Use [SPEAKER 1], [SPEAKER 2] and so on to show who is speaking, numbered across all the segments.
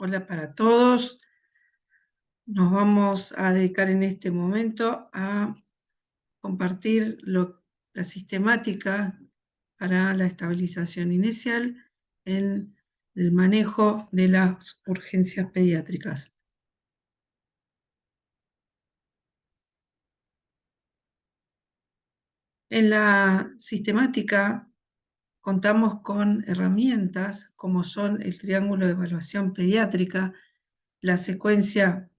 [SPEAKER 1] Hola para todos. Nos vamos a dedicar en este momento a compartir la sistemática para la estabilización inicial en el manejo de las urgencias pediátricas. En la sistemática contamos con herramientas como son el triángulo de evaluación pediátrica, la secuencia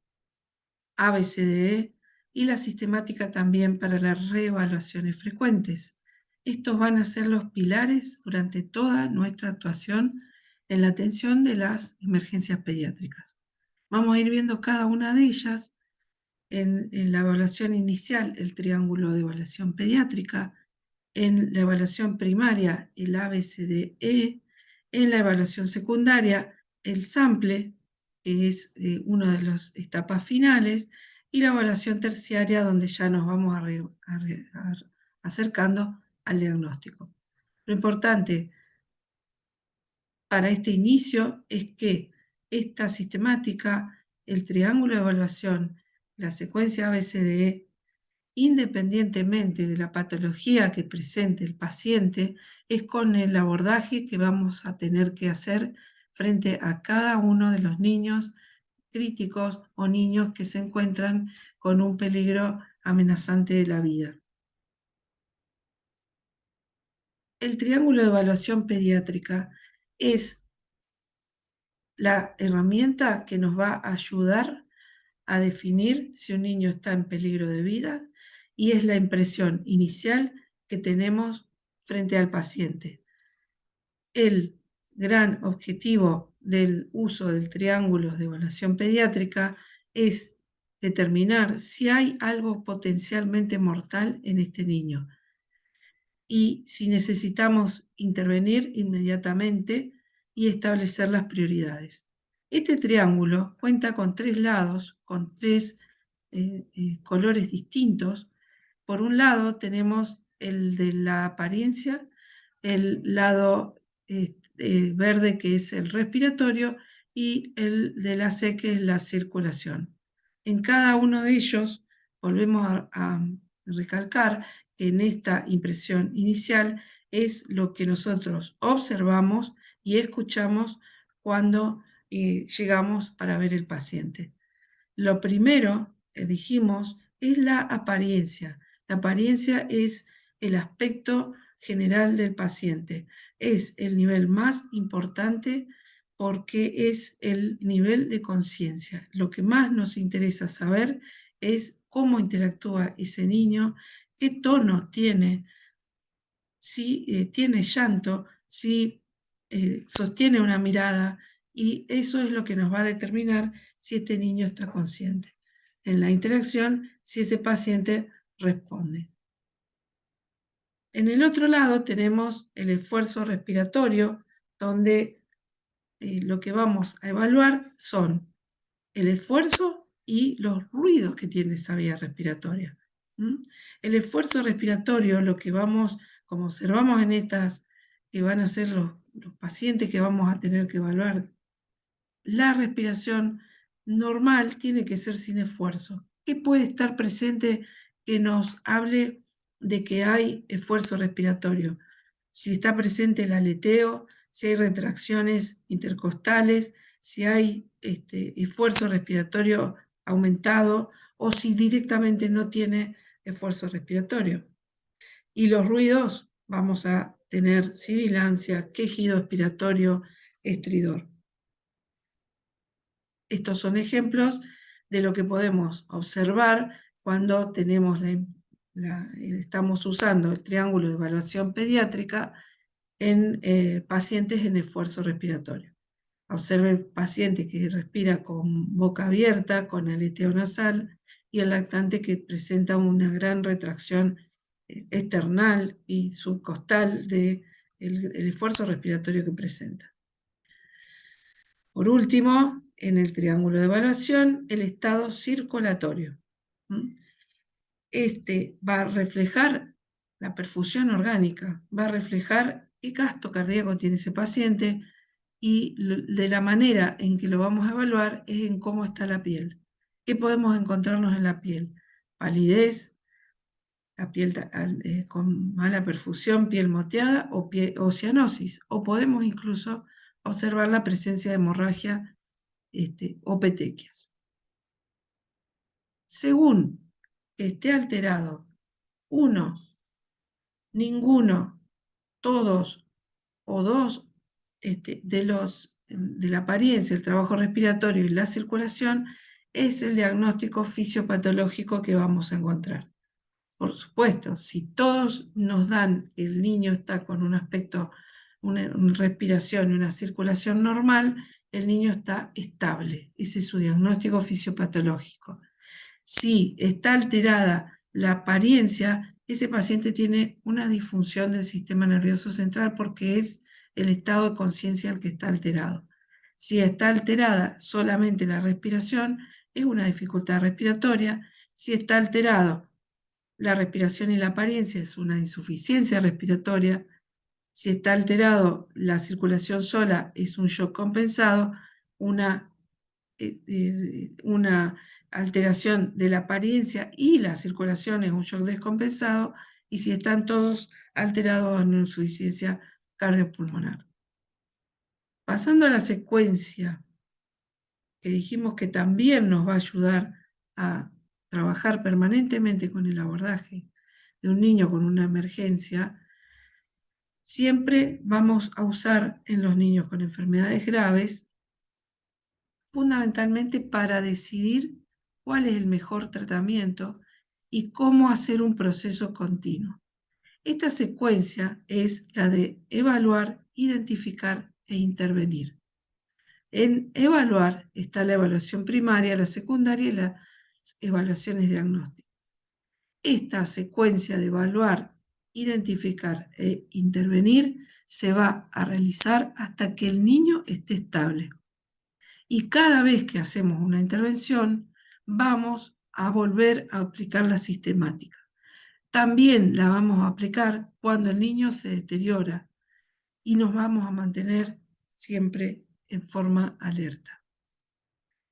[SPEAKER 1] ABCDE y la sistemática también para las reevaluaciones frecuentes. Estos van a ser los pilares durante toda nuestra actuación en la atención de las emergencias pediátricas. Vamos a ir viendo cada una de ellas en la evaluación inicial, el triángulo de evaluación pediátrica, en la evaluación primaria, el ABCDE, en la evaluación secundaria, el sample, que es una de las etapas finales, y la evaluación terciaria, donde ya nos vamos acercando al diagnóstico. Lo importante para este inicio es que esta sistemática, el triángulo de evaluación, la secuencia ABCDE, independientemente de la patología que presente el paciente, es con el abordaje que vamos a tener que hacer frente a cada uno de los niños críticos o niños que se encuentran con un peligro amenazante de la vida. El triángulo de evaluación pediátrica es la herramienta que nos va a ayudar a definir si un niño está en peligro de vida y es la impresión inicial que tenemos frente al paciente. El gran objetivo del uso del triángulo de evaluación pediátrica es determinar si hay algo potencialmente mortal en este niño y si necesitamos intervenir inmediatamente y establecer las prioridades. Este triángulo cuenta con 3 lados, con 3 colores distintos. Por un lado tenemos el de la apariencia, el lado verde que es el respiratorio y el de la C que es la circulación. En cada uno de ellos volvemos a recalcar que en esta impresión inicial es lo que nosotros observamos y escuchamos cuando llegamos para ver el paciente. Lo primero, dijimos, es la apariencia. La apariencia es el aspecto general del paciente. Es el nivel más importante porque es el nivel de conciencia. Lo que más nos interesa saber es cómo interactúa ese niño, qué tono tiene, si tiene llanto, si sostiene una mirada, y eso es lo que nos va a determinar si este niño está consciente. En la interacción, si ese paciente responde. En el otro lado tenemos el esfuerzo respiratorio, donde lo que vamos a evaluar son el esfuerzo y los ruidos que tiene esa vía respiratoria. El esfuerzo respiratorio, lo que vamos, como observamos en estas, que van a ser los pacientes que vamos a tener que evaluar, la respiración normal tiene que ser sin esfuerzo. ¿Qué puede estar presente que nos hable de que hay esfuerzo respiratorio? Si está presente el aleteo, si hay retracciones intercostales, si hay esfuerzo respiratorio aumentado o si directamente no tiene esfuerzo respiratorio. Y los ruidos, vamos a tener sibilancia, quejido expiratorio, estridor. Estos son ejemplos de lo que podemos observar cuando tenemos estamos usando el triángulo de evaluación pediátrica en pacientes en esfuerzo respiratorio. Observen paciente que respira con boca abierta, con aleteo nasal, y el lactante que presenta una gran retracción external y subcostal del esfuerzo respiratorio que presenta. Por último, en el triángulo de evaluación, el estado circulatorio. Este va a reflejar la perfusión orgánica, va a reflejar qué gasto cardíaco tiene ese paciente y de la manera en que lo vamos a evaluar es en cómo está la piel. ¿Qué podemos encontrarnos en la piel? Palidez, la piel con mala perfusión, piel moteada o cianosis. O podemos incluso observar la presencia de hemorragia o petequias. Según esté alterado uno, ninguno, todos o dos de la apariencia, el trabajo respiratorio y la circulación, es el diagnóstico fisiopatológico que vamos a encontrar. Por supuesto, si todos nos dan, el niño está con un aspecto, una respiración y una circulación normal, el niño está estable. Ese es su diagnóstico fisiopatológico. Si está alterada la apariencia, ese paciente tiene una disfunción del sistema nervioso central porque es el estado de conciencia el que está alterado. Si está alterada solamente la respiración, es una dificultad respiratoria. Si está alterado la respiración y la apariencia, es una insuficiencia respiratoria. Si está alterado la circulación sola, es un shock compensado, una alteración de la apariencia y la circulación es un shock descompensado, y si están todos alterados en una insuficiencia cardiopulmonar. Pasando a la secuencia, que dijimos que también nos va a ayudar a trabajar permanentemente con el abordaje de un niño con una emergencia, siempre vamos a usar en los niños con enfermedades graves, fundamentalmente para decidir cuál es el mejor tratamiento y cómo hacer un proceso continuo. Esta secuencia es la de evaluar, identificar e intervenir. En evaluar está la evaluación primaria, la secundaria y las evaluaciones diagnósticas. Esta secuencia de evaluar, identificar e intervenir se va a realizar hasta que el niño esté estable. Y cada vez que hacemos una intervención, vamos a volver a aplicar la sistemática. También la vamos a aplicar cuando el niño se deteriora y nos vamos a mantener siempre en forma alerta.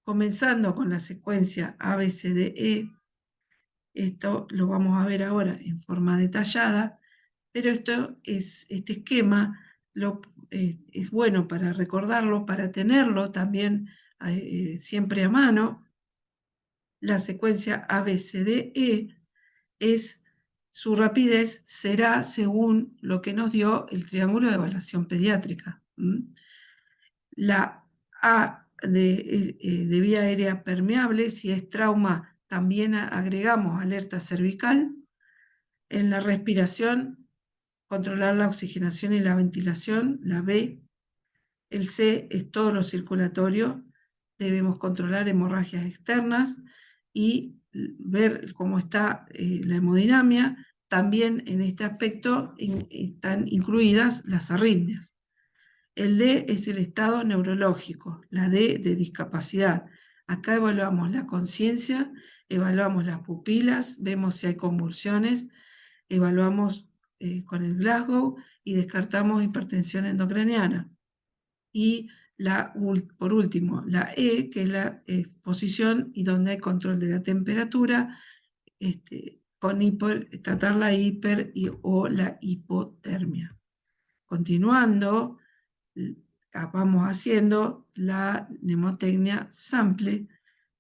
[SPEAKER 1] Comenzando con la secuencia ABCDE, esto lo vamos a ver ahora en forma detallada, pero este esquema es bueno para recordarlo, para tenerlo también siempre a mano. La secuencia ABCDE su rapidez será según lo que nos dio el triángulo de evaluación pediátrica. La A de vía aérea permeable, si es trauma, también agregamos alerta cervical. En la respiración, controlar la oxigenación y la ventilación, la B. El C es todo lo circulatorio, debemos controlar hemorragias externas y ver cómo está la hemodinamia. También en este aspecto están incluidas las arritmias. El D es el estado neurológico, la D de discapacidad. Acá evaluamos la conciencia, evaluamos las pupilas, vemos si hay convulsiones, evaluamos con el Glasgow y descartamos hipertensión endocraniana. Y por último, la E, que es la exposición y donde hay control de la temperatura, con tratar la o la hipotermia. Continuando, vamos haciendo la mnemotecnia sample,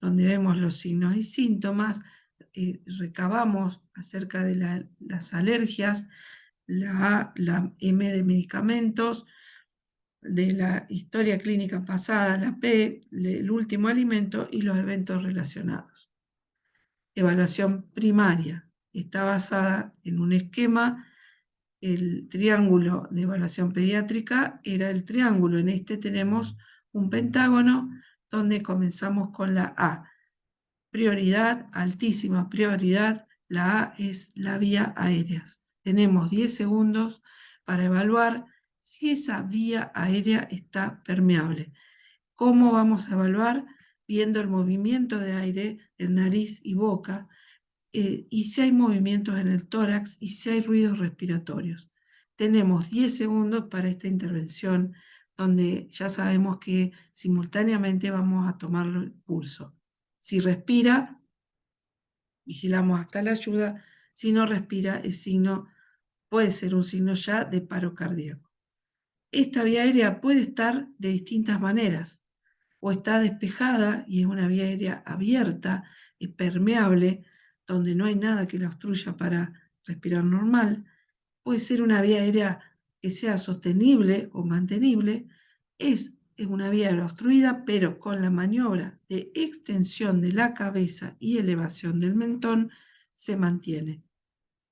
[SPEAKER 1] donde vemos los signos y síntomas, recabamos acerca de las alergias, la M de medicamentos, de la historia clínica pasada, la P, el último alimento y los eventos relacionados. Evaluación primaria. Está basada en un esquema. El triángulo de evaluación pediátrica era el triángulo. En este tenemos un pentágono donde comenzamos con la A. Prioridad, altísima prioridad. La A es la vía aérea. Tenemos 10 segundos para evaluar si esa vía aérea está permeable. ¿Cómo vamos a evaluar? Viendo el movimiento de aire en nariz y boca, y si hay movimientos en el tórax y si hay ruidos respiratorios. Tenemos 10 segundos para esta intervención donde ya sabemos que simultáneamente vamos a tomarle el pulso. Si respira, vigilamos hasta la ayuda. Si no respira, puede ser un signo ya de paro cardíaco. Esta vía aérea puede estar de distintas maneras. O está despejada y es una vía aérea abierta y permeable, donde no hay nada que la obstruya para respirar normal. Puede ser una vía aérea que sea sostenible o mantenible. Es una vía aérea obstruida, pero con la maniobra de extensión de la cabeza y elevación del mentón se mantiene.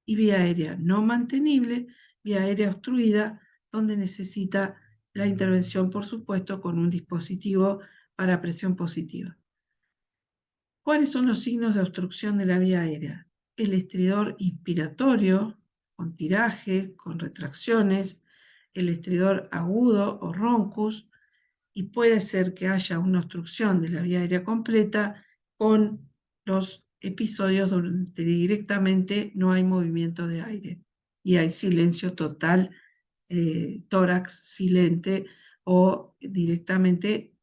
[SPEAKER 1] Y vía aérea no mantenible, vía aérea obstruida, donde necesita la intervención, por supuesto, con un dispositivo para presión positiva. ¿Cuáles son los signos de obstrucción de la vía aérea? El estridor inspiratorio, con tiraje, con retracciones, el estridor agudo o roncus, y puede ser que haya una obstrucción de la vía aérea completa con los episodios donde directamente no hay movimiento de aire y hay silencio total, tórax silente, o directamente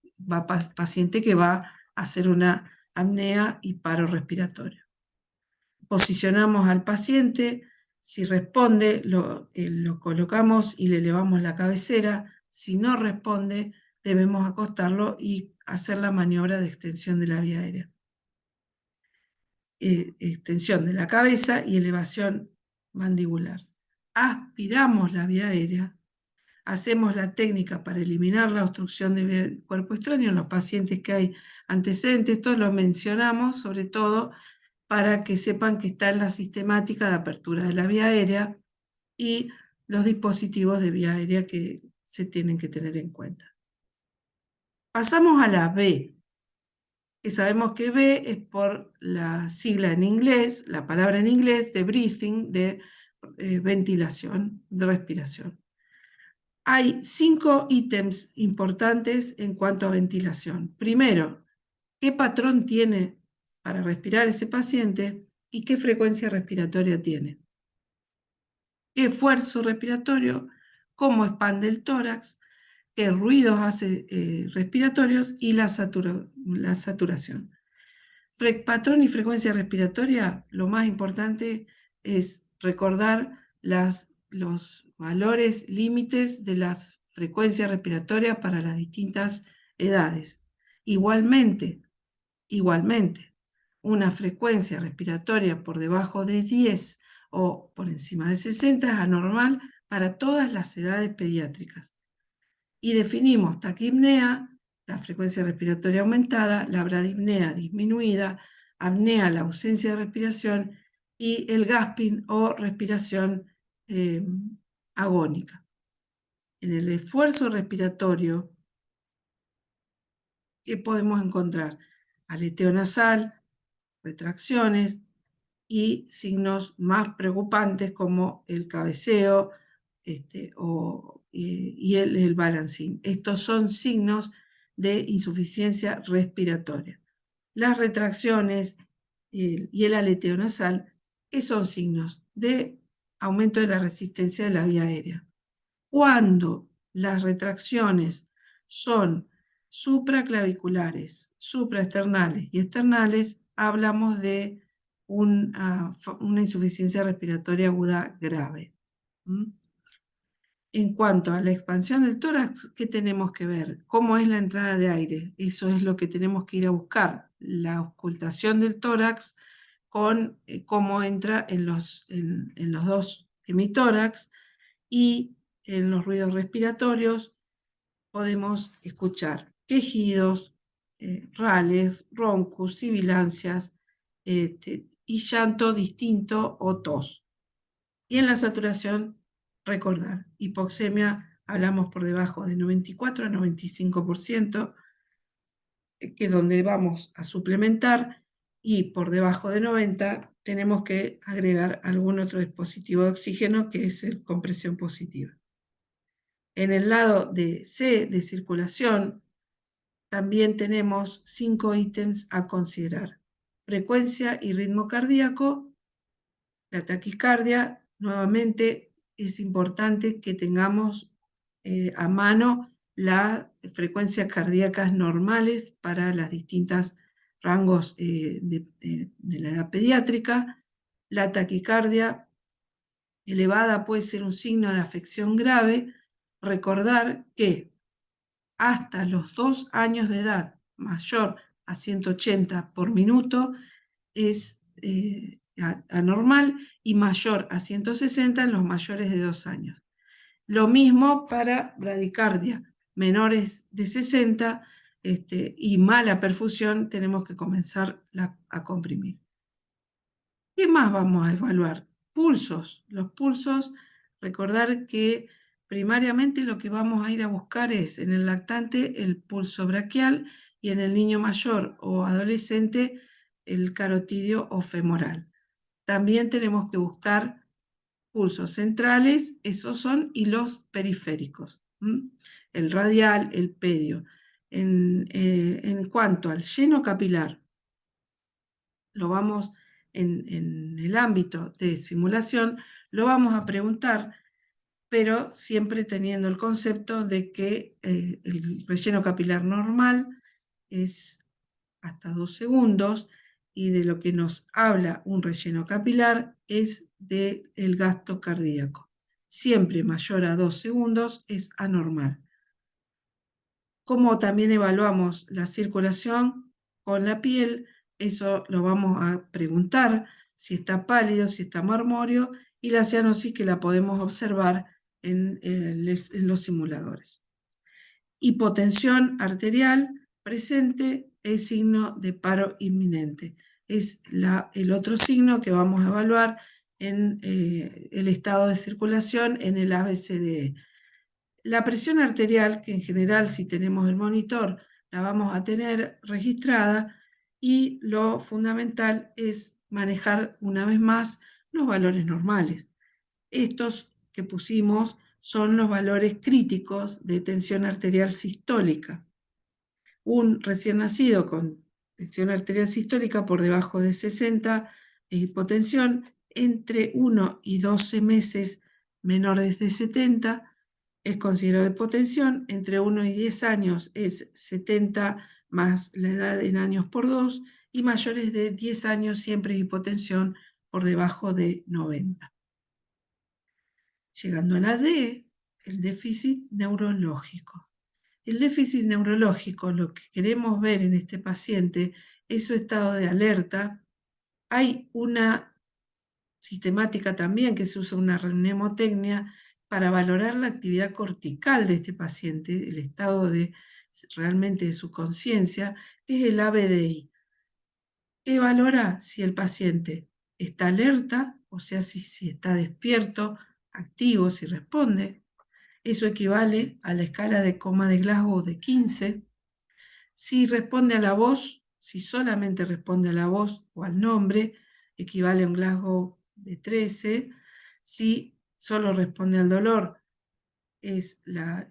[SPEAKER 1] paciente que va a hacer una apnea y paro respiratorio. Posicionamos al paciente, si responde, lo colocamos y le elevamos la cabecera. Si no responde, debemos acostarlo y hacer la maniobra de extensión de la vía aérea. Extensión de la cabeza y elevación mandibular. Aspiramos la vía aérea. Hacemos la técnica para eliminar la obstrucción del cuerpo extraño en los pacientes que hay antecedentes. Esto lo mencionamos sobre todo para que sepan que está en la sistemática de apertura de la vía aérea y los dispositivos de vía aérea que se tienen que tener en cuenta. Pasamos a la B, que sabemos que B es por la sigla en inglés, la palabra en inglés de breathing, de ventilación, de respiración. Hay 5 ítems importantes en cuanto a ventilación. Primero, ¿qué patrón tiene para respirar ese paciente y qué frecuencia respiratoria tiene? ¿Qué esfuerzo respiratorio? ¿Cómo expande el tórax? ¿Qué ruidos hace respiratorios? Y la saturación. Patrón y frecuencia respiratoria, lo más importante es recordar los valores límites de las frecuencias respiratorias para las distintas edades. Igualmente, una frecuencia respiratoria por debajo de 10 o por encima de 60 es anormal para todas las edades pediátricas. Y definimos taquipnea, la frecuencia respiratoria aumentada, la bradipnea disminuida, apnea, la ausencia de respiración, y el gasping o respiración agónica. En el esfuerzo respiratorio, ¿qué podemos encontrar? Aleteo nasal, retracciones y signos más preocupantes como el cabeceo y el balancing. Estos son signos de insuficiencia respiratoria. Las retracciones y el aleteo nasal, que son signos de aumento de la resistencia de la vía aérea. Cuando las retracciones son supraclaviculares, supraesternales y externales, hablamos de una insuficiencia respiratoria aguda grave. En cuanto a la expansión del tórax, ¿qué tenemos que ver? ¿Cómo es la entrada de aire? Eso es lo que tenemos que ir a buscar. La auscultación del tórax con cómo entra en los dos hemitórax, y en los ruidos respiratorios podemos escuchar quejidos, rales, roncus, sibilancias y llanto distinto o tos. Y en la saturación, recordar, hipoxemia, hablamos por debajo de 94 a 95%, que es donde vamos a suplementar, y por debajo de 90 tenemos que agregar algún otro dispositivo de oxígeno, que es el compresión positiva. En el lado de C, de circulación, también tenemos 5 ítems a considerar: frecuencia y ritmo cardíaco. La taquicardia, nuevamente, es importante que tengamos a mano las frecuencias cardíacas normales para los distintos rangos de la edad pediátrica. La taquicardia elevada puede ser un signo de afección grave. Recordar que hasta los 2 años de edad, mayor a 180 por minuto, es anormal, y mayor a 160 en los mayores de 2 años. Lo mismo para bradicardia, menores de 60 y mala perfusión, tenemos que comenzar a comprimir. ¿Qué más vamos a evaluar? Pulsos. Los pulsos, recordar que primariamente lo que vamos a ir a buscar es en el lactante el pulso braquial y en el niño mayor o adolescente el carotidio o femoral. También tenemos que buscar pulsos centrales, esos son, y los periféricos, el radial, el pedio. En cuanto al lleno capilar, lo vamos en el ámbito de simulación, lo vamos a preguntar, pero siempre teniendo el concepto de que el relleno capilar normal es hasta 2 segundos, y de lo que nos habla un relleno capilar es del gasto cardíaco. Siempre mayor a 2 segundos es anormal. Como también evaluamos la circulación con la piel, eso lo vamos a preguntar, si está pálido, si está marmóreo, y la cianosis que la podemos observar en los simuladores. Hipotensión arterial presente es signo de paro inminente. Es el otro signo que vamos a evaluar en el estado de circulación en el ABCDE. La presión arterial, que en general si tenemos el monitor la vamos a tener registrada, y lo fundamental es manejar una vez más los valores normales. Estos que pusimos son los valores críticos de tensión arterial sistólica. Un recién nacido con tensión arterial sistólica por debajo de 60 es hipotensión, entre 1 y 12 meses menores de 70 es considerado hipotensión, entre 1 y 10 años es 70 más la edad en años por 2, y mayores de 10 años siempre es hipotensión por debajo de 90. Llegando a la D, el déficit neurológico. El déficit neurológico, lo que queremos ver en este paciente es su estado de alerta. Hay una sistemática también que se usa, una mnemotecnia, para valorar la actividad cortical de este paciente, el estado realmente de su conciencia, es el ABDI, que valora si el paciente está alerta, o sea, si está despierto, activo, si responde. Eso equivale a la escala de coma de Glasgow de 15. Si responde a la voz, si solamente responde a la voz o al nombre, equivale a un Glasgow de 13. Si solo responde al dolor, es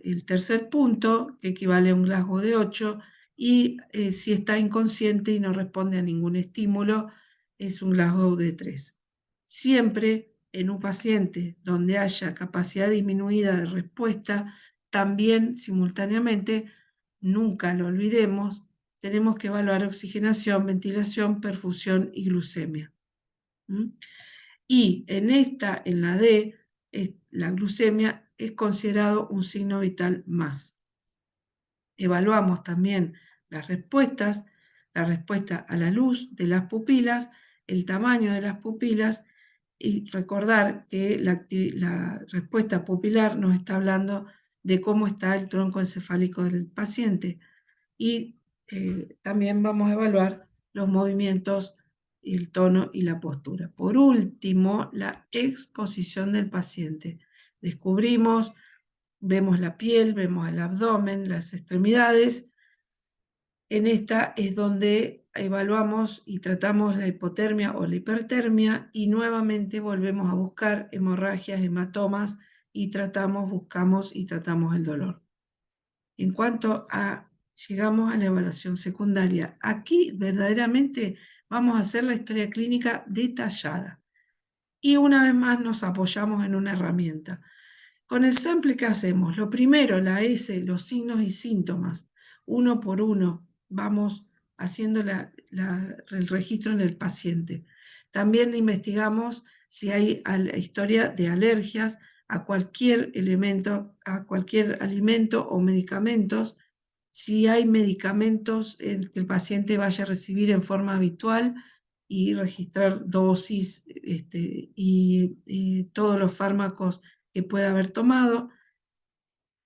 [SPEAKER 1] el tercer punto, que equivale a un Glasgow de 8. Y si está inconsciente y no responde a ningún estímulo, es un Glasgow de 3. Siempre en un paciente donde haya capacidad disminuida de respuesta, también simultáneamente, nunca lo olvidemos, tenemos que evaluar oxigenación, ventilación, perfusión y glucemia. Y en la D, la glucemia es considerado un signo vital más. Evaluamos también las respuestas, la respuesta a la luz de las pupilas, el tamaño de las pupilas, y recordar que la respuesta pupilar nos está hablando de cómo está el tronco encefálico del paciente. Y también vamos a evaluar los movimientos, el tono y la postura. Por último, la exposición del paciente. Descubrimos, vemos la piel, vemos el abdomen, las extremidades. En esta es donde evaluamos y tratamos la hipotermia o la hipertermia, y nuevamente volvemos a buscar hemorragias, hematomas, y buscamos y tratamos el dolor. En cuanto a, llegamos a la evaluación secundaria. Aquí verdaderamente vamos a hacer la historia clínica detallada. Y una vez más nos apoyamos en una herramienta. Con el sample, ¿qué hacemos? Lo primero, la S, los signos y síntomas, uno por uno, vamos haciendo el registro en el paciente. También investigamos si hay historia de alergias a cualquier elemento, a cualquier alimento o medicamentos, si hay medicamentos que el paciente vaya a recibir en forma habitual y registrar dosis y todos los fármacos que pueda haber tomado.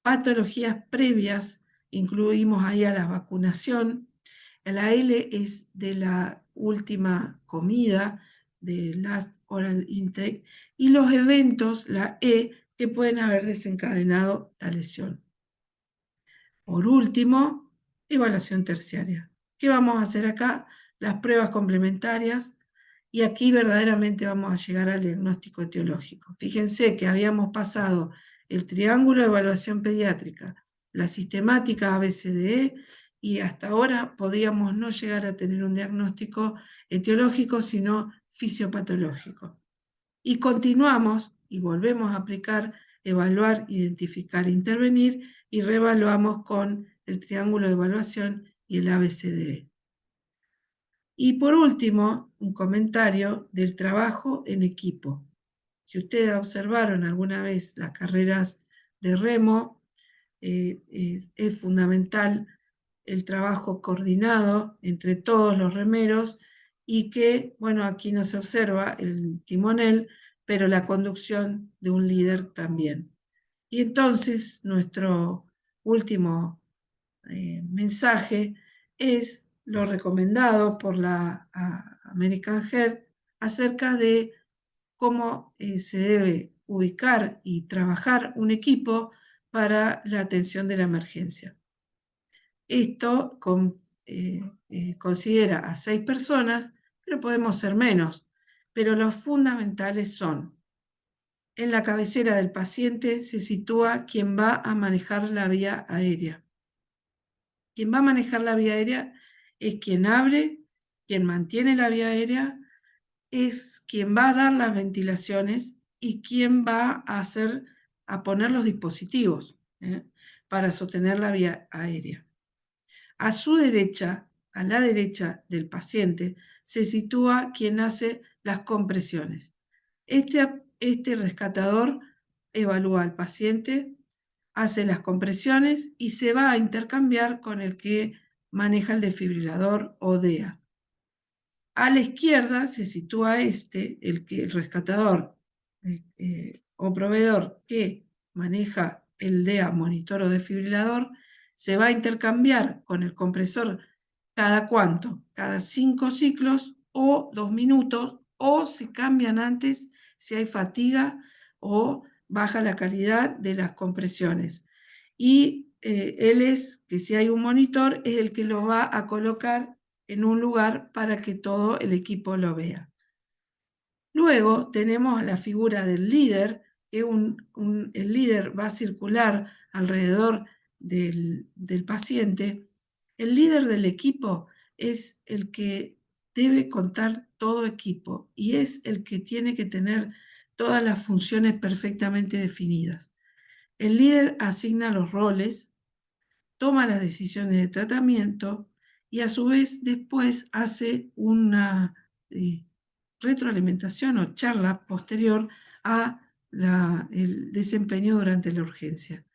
[SPEAKER 1] Patologías previas, incluimos ahí a la vacunación. La L es de la última comida, de last oral intake, y los eventos, la E, que pueden haber desencadenado la lesión. Por último, evaluación terciaria. ¿Qué vamos a hacer acá? Las pruebas complementarias, y aquí verdaderamente vamos a llegar al diagnóstico etiológico. Fíjense que habíamos pasado el triángulo de evaluación pediátrica, la sistemática ABCDE, y hasta ahora podíamos no llegar a tener un diagnóstico etiológico, sino fisiopatológico. Y continuamos y volvemos a aplicar, evaluar, identificar, intervenir, y reevaluamos con el triángulo de evaluación y el ABCDE. Y por último, un comentario del trabajo en equipo. Si ustedes observaron alguna vez las carreras de remo, es fundamental el trabajo coordinado entre todos los remeros, y que, bueno, aquí no se observa el timonel, pero la conducción de un líder también. Y entonces nuestro último mensaje es lo recomendado por la American Heart acerca de cómo se debe ubicar y trabajar un equipo para la atención de la emergencia. Esto considera a 6 personas, pero podemos ser menos. Pero los fundamentales son: en la cabecera del paciente se sitúa quien va a manejar la vía aérea. Quien va a manejar la vía aérea es quien abre, quien mantiene la vía aérea, es quien va a dar las ventilaciones y quien va a poner los dispositivos para sostener la vía aérea. A su derecha, a la derecha del paciente, se sitúa quien hace las compresiones. Este rescatador evalúa al paciente, hace las compresiones y se va a intercambiar con el que maneja el desfibrilador o DEA. A la izquierda se sitúa el rescatador o proveedor que maneja el DEA, monitor o desfibrilador, se va a intercambiar con el compresor cada cuánto, cada 5 ciclos o 2 minutos, o si cambian antes, si hay fatiga o baja la calidad de las compresiones. Y él es, que si hay un monitor, es el que lo va a colocar en un lugar para que todo el equipo lo vea. Luego tenemos la figura del líder, que el líder va a circular alrededor del paciente. El líder del equipo es el que debe contar todo equipo y es el que tiene que tener todas las funciones perfectamente definidas. El líder asigna los roles, toma las decisiones de tratamiento y a su vez después hace una retroalimentación o charla posterior a el desempeño durante la urgencia.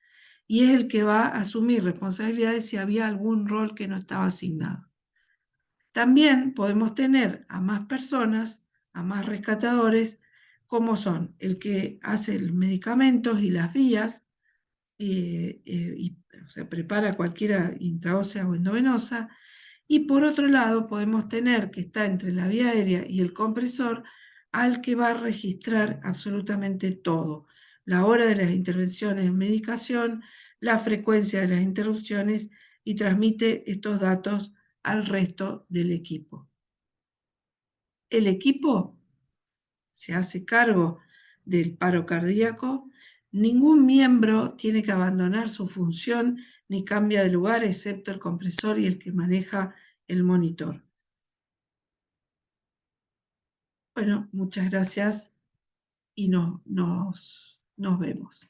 [SPEAKER 1] Y es el que va a asumir responsabilidades si había algún rol que no estaba asignado. También podemos tener a más personas, a más rescatadores, como son el que hace los medicamentos y las vías, o sea, prepara cualquiera intraósea o endovenosa. Y por otro lado podemos tener que está entre la vía aérea y el compresor al que va a registrar absolutamente todo: la hora de las intervenciones en medicación, la frecuencia de las interrupciones, y transmite estos datos al resto del equipo. El equipo se hace cargo del paro cardíaco. Ningún miembro tiene que abandonar su función ni cambia de lugar, excepto el compresor y el que maneja el monitor. Bueno, muchas gracias y nos vemos.